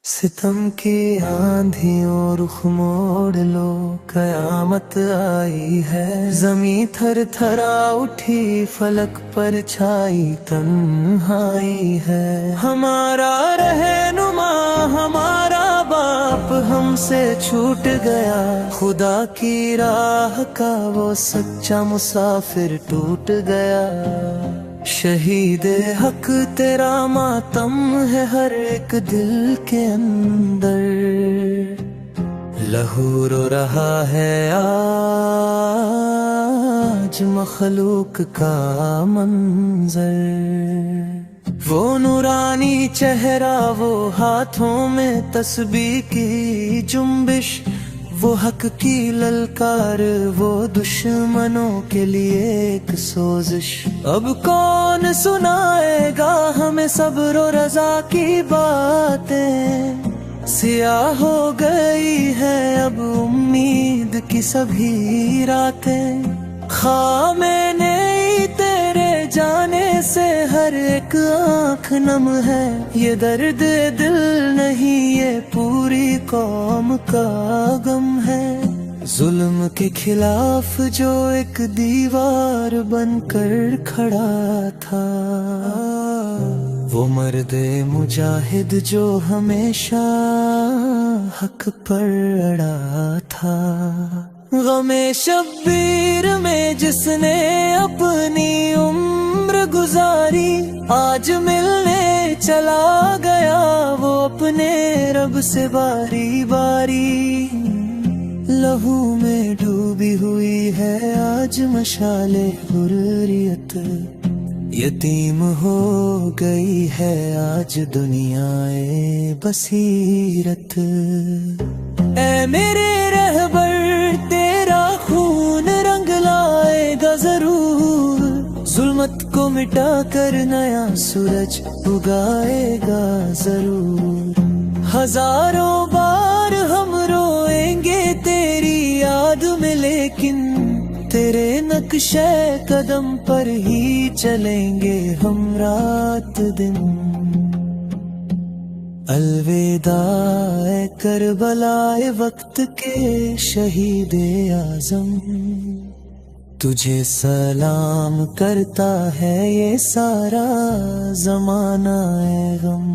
ستم کی آندھیوں رخ موڑ لو، قیامت آئی ہے، زمیں تھر تھرا اٹھی، فلک پر چھائی تنہائی ہے۔ ہمارا رہنما، ہمارا باپ ہم سے چھوٹ گیا، خدا کی راہ کا وہ سچا مسافر ٹوٹ گیا۔ شہید حق تیرا ماتم ہے ہر ایک دل کے اندر، لہو رو رہا ہے آج مخلوق کا منظر۔ وہ نورانی چہرہ، وہ ہاتھوں میں تسبیح کی جنبش، وہ حق کی للکار، وہ دشمنوں کے لیے ایک سوزش۔ اب کون سنائے گا ہمیں صبر و رضا کی باتیں، سیاہ ہو گئی ہے اب امید کی سبھی راتیں۔ خواہ میں نے تیرے جانے سے ہر ایک آنکھ نم ہے، یہ درد دل نہیں، یہ پوری قوم کا غم ہے۔ ظلم کے خلاف جو ایک دیوار بن کر کھڑا تھا، وہ مرد مجاہد جو ہمیشہ حق پر اڑا تھا۔ غم شبیر میں جس نے اپنی عمر گزاری، آج ملنے چلا گیا وہ اپنے رب سے باری باری۔ لہو میں ڈوبی ہوئی ہے آج مشعل حریت، یتیم ہو گئی ہے آج دنیا بصیرت۔ اے میرے رہبر، تیرا خون رنگ لائے گا ضرور، ظلمت کو مٹا کر نیا سورج اگائے گا ضرور۔ ہزاروں بار ہم روئیں گے تیری یاد میں، لیکن تیرے نقشے قدم پر ہی چلیں گے ہم رات دن۔ الوداع اے کربلا وقت کے شہید اعظم، تجھے سلام کرتا ہے یہ سارا زمانہ غم۔